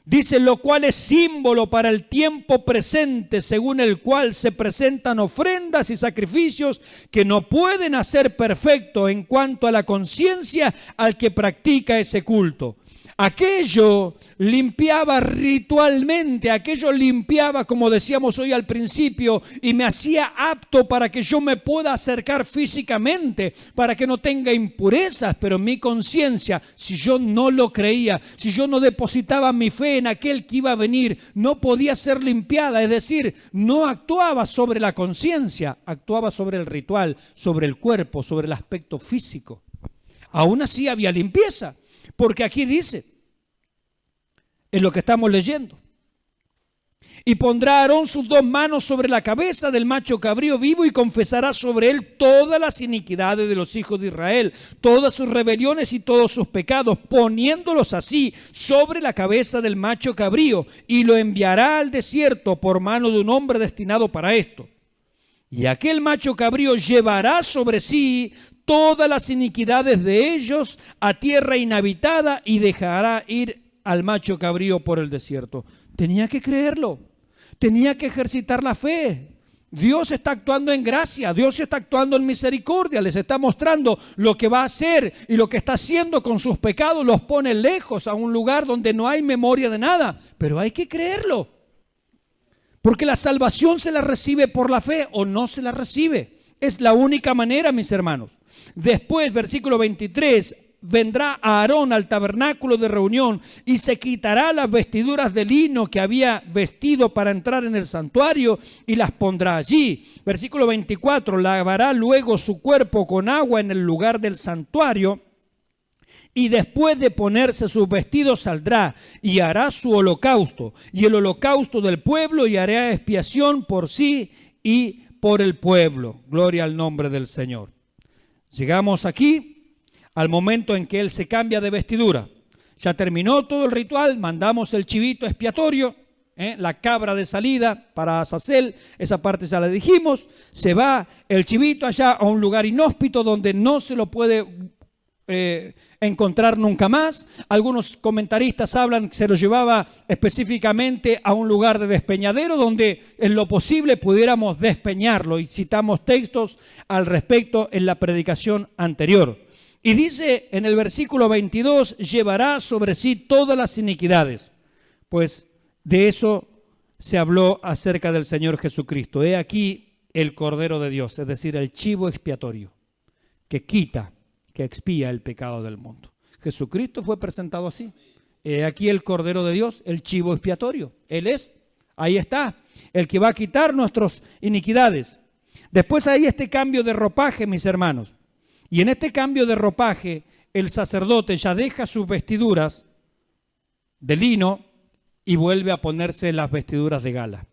Dice: lo cual es símbolo para el tiempo presente, según el cual se presentan ofrendas y sacrificios que no pueden hacer perfecto en cuanto a la conciencia al que practica ese culto. Aquello limpiaba ritualmente, aquello limpiaba, como decíamos hoy al principio, y me hacía apto para que yo me pueda acercar físicamente, para que no tenga impurezas. Pero mi conciencia, si yo no lo creía, si yo no depositaba mi fe en aquel que iba a venir, no podía ser limpiada. Es decir, no actuaba sobre la conciencia, actuaba sobre el ritual, sobre el cuerpo, sobre el aspecto físico. Aún así había limpieza. Porque aquí dice, en lo que estamos leyendo: y pondrá Aarón sus dos manos sobre la cabeza del macho cabrío vivo y confesará sobre él todas las iniquidades de los hijos de Israel, todas sus rebeliones y todos sus pecados, poniéndolos así sobre la cabeza del macho cabrío, y lo enviará al desierto por mano de un hombre destinado para esto. Y aquel macho cabrío llevará sobre sí todas las iniquidades de ellos a tierra inhabitada y dejará ir al macho cabrío por el desierto. Tenía que creerlo, tenía que ejercitar la fe. Dios está actuando en gracia, Dios está actuando en misericordia, les está mostrando lo que va a hacer, y lo que está haciendo con sus pecados los pone lejos, a un lugar donde no hay memoria de nada. Pero hay que creerlo, porque la salvación se la recibe por la fe o no se la recibe. Es la única manera, mis hermanos. Después, versículo 23, vendrá Aarón al tabernáculo de reunión y se quitará las vestiduras de lino que había vestido para entrar en el santuario y las pondrá allí. Versículo 24, lavará luego su cuerpo con agua en el lugar del santuario, y después de ponerse sus vestidos saldrá y hará su holocausto y el holocausto del pueblo, y hará expiación por sí y por el pueblo. Gloria al nombre del Señor. Llegamos aquí al momento en que él se cambia de vestidura. Ya terminó todo el ritual, mandamos el chivito expiatorio, la cabra de salida para Azazel, esa parte ya la dijimos. Se va el chivito allá a un lugar inhóspito donde no se lo puede encontrar nunca más. Algunos comentaristas hablan que se lo llevaba específicamente a un lugar de despeñadero donde en lo posible pudiéramos despeñarlo, y citamos textos al respecto en la predicación anterior. Y dice en el versículo 22, llevará sobre sí todas las iniquidades. Pues de eso se habló acerca del Señor Jesucristo. He aquí el Cordero de Dios, es decir, el chivo expiatorio, que quita, que expía el pecado del mundo. Jesucristo fue presentado así. He aquí el Cordero de Dios, el chivo expiatorio. Él es, ahí está, el que va a quitar nuestras iniquidades. Después hay este cambio de ropaje, mis hermanos. Y en este cambio de ropaje, el sacerdote ya deja sus vestiduras de lino y vuelve a ponerse las vestiduras de gala.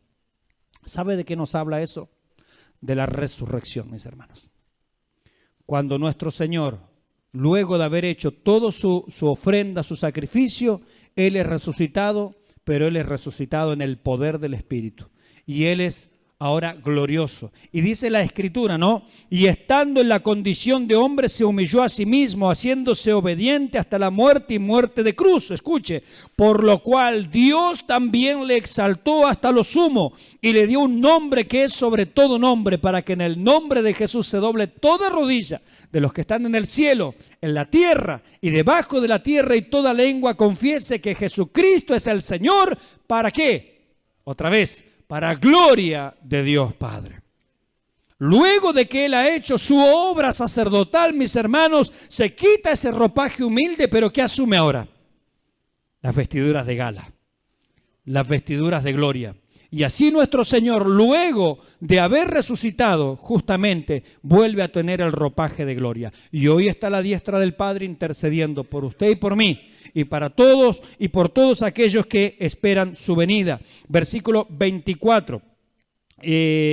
¿Sabe de qué nos habla eso? De la resurrección, mis hermanos. Cuando nuestro Señor, luego de haber hecho todo su ofrenda, su sacrificio, Él es resucitado, pero Él es resucitado en el poder del Espíritu. Y Él es ahora glorioso. Y dice la Escritura, ¿no? Y estando en la condición de hombre, se humilló a sí mismo, haciéndose obediente hasta la muerte y muerte de cruz. Escuche, por lo cual Dios también le exaltó hasta lo sumo y le dio un nombre que es sobre todo nombre, para que en el nombre de Jesús se doble toda rodilla de los que están en el cielo, en la tierra y debajo de la tierra, y toda lengua confiese que Jesucristo es el Señor. ¿Para qué? Otra vez, para gloria de Dios Padre. Luego de que Él ha hecho su obra sacerdotal, mis hermanos, se quita ese ropaje humilde, pero ¿qué asume ahora? Las vestiduras de gala, las vestiduras de gloria. Y así nuestro Señor, luego de haber resucitado, justamente vuelve a tener el ropaje de gloria. Y hoy está a la diestra del Padre intercediendo por usted y por mí, y para todos y por todos aquellos que esperan su venida. Versículo 24.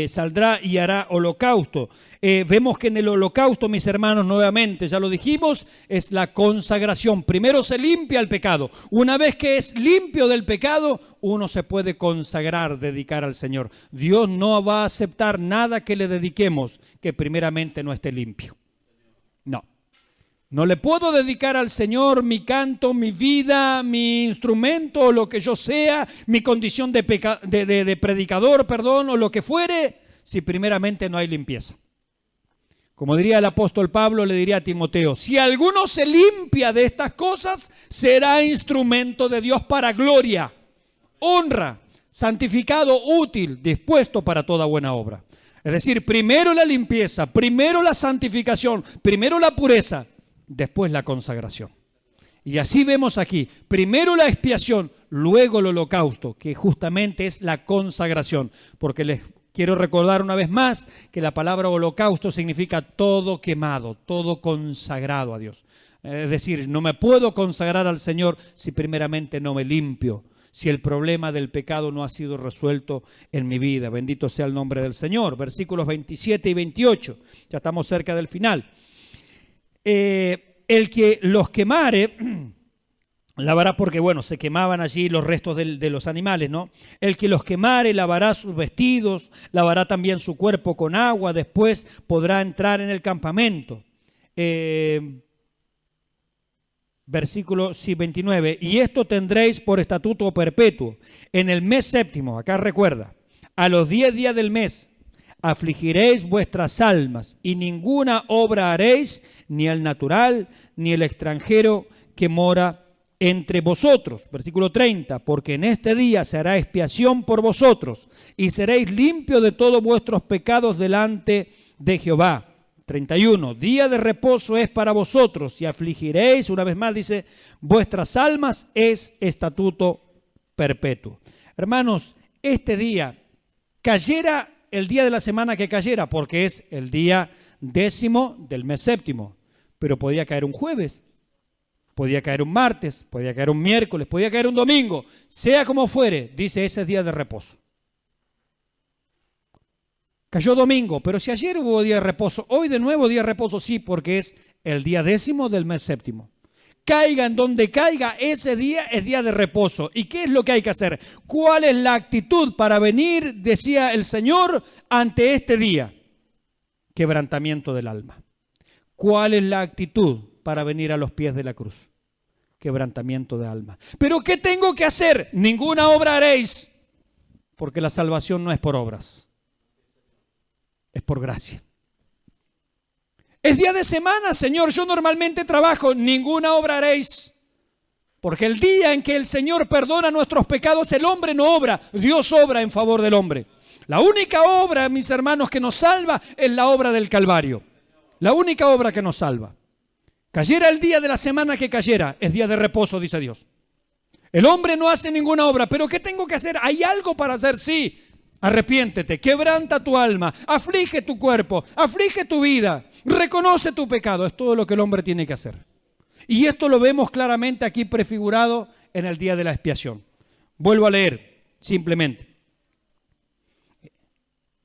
Saldrá y hará holocausto. Vemos que en el holocausto, mis hermanos, nuevamente, ya lo dijimos, es la consagración. Primero se limpia el pecado. Una vez que es limpio del pecado, uno se puede consagrar, dedicar al Señor. Dios no va a aceptar nada que le dediquemos que primeramente no esté limpio. No. No le puedo dedicar al Señor mi canto, mi vida, mi instrumento, o lo que yo sea, mi condición de predicador, o lo que fuere, si primeramente no hay limpieza. Como diría el apóstol Pablo, le diría a Timoteo, si alguno se limpia de estas cosas, será instrumento de Dios para gloria, honra, santificado, útil, dispuesto para toda buena obra. Es decir, primero la limpieza, primero la santificación, primero la pureza, después la consagración. Y así vemos aquí, primero la expiación, luego el holocausto, que justamente es la consagración. Porque les quiero recordar una vez más que la palabra holocausto significa todo quemado, todo consagrado a Dios. Es decir, no me puedo consagrar al Señor si primeramente no me limpio, si el problema del pecado no ha sido resuelto en mi vida. Bendito sea el nombre del Señor. Versículos 27 y 28, ya estamos cerca del final. El que los quemare, lavará, porque bueno, se quemaban allí los restos de los animales, ¿no? El que los quemare lavará sus vestidos, lavará también su cuerpo con agua, después podrá entrar en el campamento. Versículo 29, y esto tendréis por estatuto perpetuo. En el mes séptimo, acá recuerda, a los 10 días del mes, afligiréis vuestras almas, y ninguna obra haréis, ni el natural, ni el extranjero que mora entre vosotros. Versículo 30, porque en este día se hará expiación por vosotros, y seréis limpios de todos vuestros pecados delante de Jehová. 31, día de reposo es para vosotros, y afligiréis, una vez más dice, vuestras almas, es estatuto perpetuo. Hermanos, este día, cayera el día de la semana que cayera, porque es el día 10º del mes séptimo, pero podía caer un jueves, podía caer un martes, podía caer un miércoles, podía caer un domingo, sea como fuere, dice, ese día de reposo. Cayó domingo, pero si ayer hubo día de reposo, hoy de nuevo día de reposo, sí, porque es el día 10º del mes séptimo. Caiga en donde caiga, ese día es día de reposo. ¿Y qué es lo que hay que hacer? ¿Cuál es la actitud para venir, decía el Señor, ante este día? Quebrantamiento del alma. ¿Cuál es la actitud para venir a los pies de la cruz? Quebrantamiento de alma. ¿Pero qué tengo que hacer? Ninguna obra haréis, porque la salvación no es por obras, es por gracia. Es día de semana, Señor, yo normalmente trabajo, ninguna obra haréis. Porque el día en que el Señor perdona nuestros pecados, el hombre no obra, Dios obra en favor del hombre. La única obra, mis hermanos, que nos salva es la obra del Calvario. La única obra que nos salva. Cayera el día de la semana que cayera, es día de reposo, dice Dios. El hombre no hace ninguna obra, pero ¿qué tengo que hacer? ¿Hay algo para hacer? Sí. Arrepiéntete, quebranta tu alma, aflige tu cuerpo, aflige tu vida, reconoce tu pecado. Es todo lo que el hombre tiene que hacer. Y esto lo vemos claramente aquí prefigurado en el día de la expiación. Vuelvo a leer, simplemente.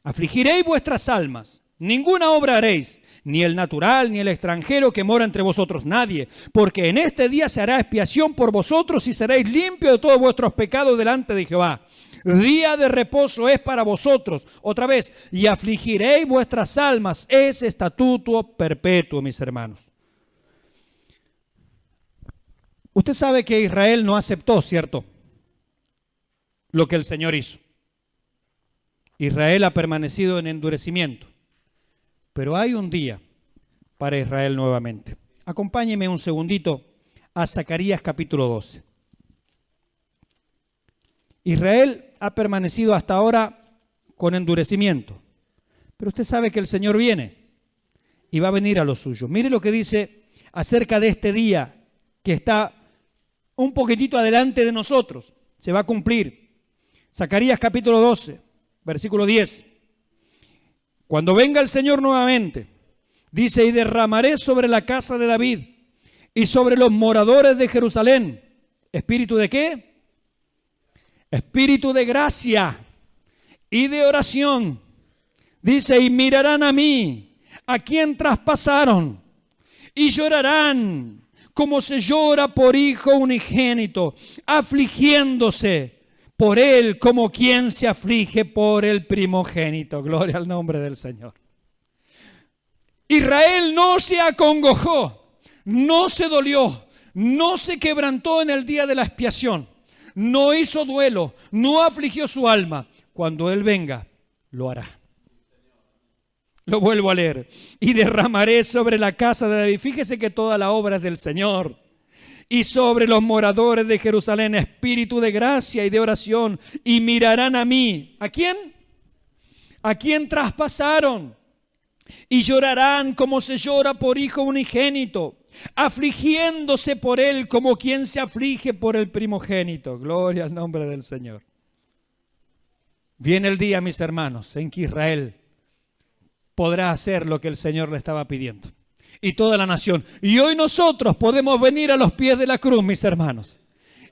Afligiréis vuestras almas, ninguna obra haréis, ni el natural, ni el extranjero que mora entre vosotros, nadie. Porque en este día se hará expiación por vosotros y seréis limpios de todos vuestros pecados delante de Jehová. Día de reposo es para vosotros. Otra vez, y afligiréis vuestras almas. Es estatuto perpetuo, mis hermanos. Usted sabe que Israel no aceptó, ¿cierto?, lo que el Señor hizo. Israel ha permanecido en endurecimiento. Pero hay un día para Israel nuevamente. Acompáñeme un segundito a Zacarías capítulo 12. Israel ha permanecido hasta ahora con endurecimiento. Pero usted sabe que el Señor viene y va a venir a los suyos. Mire lo que dice acerca de este día que está un poquitito adelante de nosotros. Se va a cumplir. Zacarías capítulo 12, versículo 10. Cuando venga el Señor nuevamente, dice, y derramaré sobre la casa de David y sobre los moradores de Jerusalén. ¿Espíritu de qué? Espíritu de gracia y de oración. Dice, y mirarán a mí, a quien traspasaron, y llorarán como se llora por hijo unigénito, afligiéndose por él como quien se aflige por el primogénito. Gloria al nombre del Señor. Israel no se acongojó, no se dolió, no se quebrantó en el día de la expiación, no hizo duelo, no afligió su alma. Cuando Él venga, lo hará. Lo vuelvo a leer. Y derramaré sobre la casa de David. Fíjese que toda la obra es del Señor. Y sobre los moradores de Jerusalén, espíritu de gracia y de oración. Y mirarán a mí. ¿A quién? ¿A quién traspasaron? Y llorarán como se llora por hijo unigénito, afligiéndose por él como quien se aflige por el primogénito. Gloria al nombre del Señor. Viene el día, mis hermanos, en que Israel podrá hacer lo que el Señor le estaba pidiendo. Y toda la nación. Y hoy nosotros podemos venir a los pies de la cruz, mis hermanos.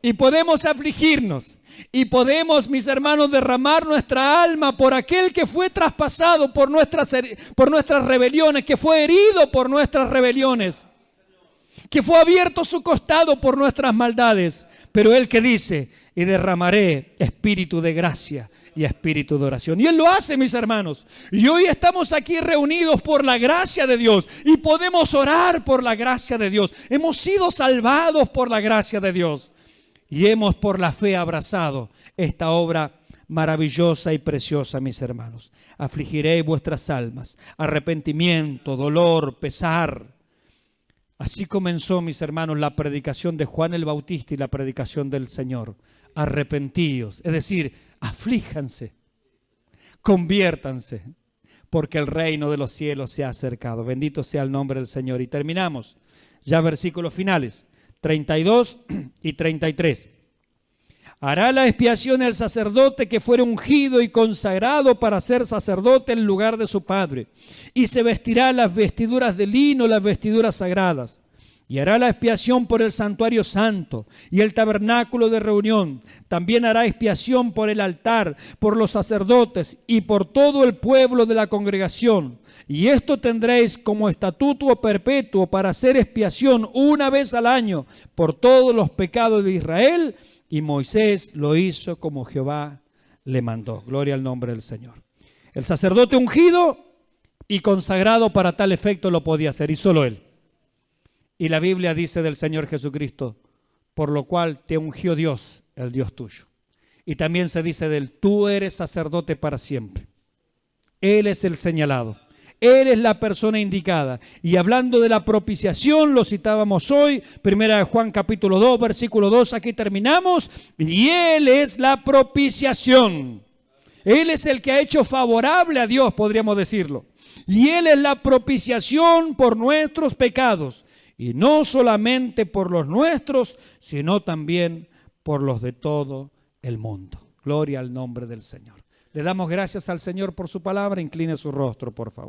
Y podemos afligirnos. Y podemos, mis hermanos, derramar nuestra alma por aquel que fue traspasado por nuestras rebeliones, que fue herido por nuestras rebeliones, que fue abierto su costado por nuestras maldades. Pero Él que dice, y derramaré espíritu de gracia y espíritu de oración. Y Él lo hace, mis hermanos. Y hoy estamos aquí reunidos por la gracia de Dios y podemos orar por la gracia de Dios. Hemos sido salvados por la gracia de Dios y hemos por la fe abrazado esta obra maravillosa y preciosa, mis hermanos. Afligiré vuestras almas, arrepentimiento, dolor, pesar. Así comenzó, mis hermanos, la predicación de Juan el Bautista y la predicación del Señor. Arrepentíos, es decir, aflíjanse, conviértanse, porque el reino de los cielos se ha acercado. Bendito sea el nombre del Señor. Y terminamos ya versículos finales, 32 y 33. Hará la expiación el sacerdote que fuere ungido y consagrado para ser sacerdote en lugar de su padre, y se vestirá las vestiduras de lino, las vestiduras sagradas, y hará la expiación por el santuario santo y el tabernáculo de reunión. También hará expiación por el altar, por los sacerdotes y por todo el pueblo de la congregación. Y esto tendréis como estatuto perpetuo para hacer expiación una vez al año por todos los pecados de Israel. Y Moisés lo hizo como Jehová le mandó. Gloria al nombre del Señor. El sacerdote ungido y consagrado para tal efecto lo podía hacer, y solo él. Y la Biblia dice del Señor Jesucristo, por lo cual te ungió Dios, el Dios tuyo. Y también se dice de él, tú eres sacerdote para siempre. Él es el señalado. Él es la persona indicada. Y hablando de la propiciación, lo citábamos hoy, 1 Juan capítulo 2, versículo 2, aquí terminamos. Y Él es la propiciación. Él es el que ha hecho favorable a Dios, podríamos decirlo. Y Él es la propiciación por nuestros pecados. Y no solamente por los nuestros, sino también por los de todo el mundo. Gloria al nombre del Señor. Le damos gracias al Señor por su palabra. Incline su rostro, por favor.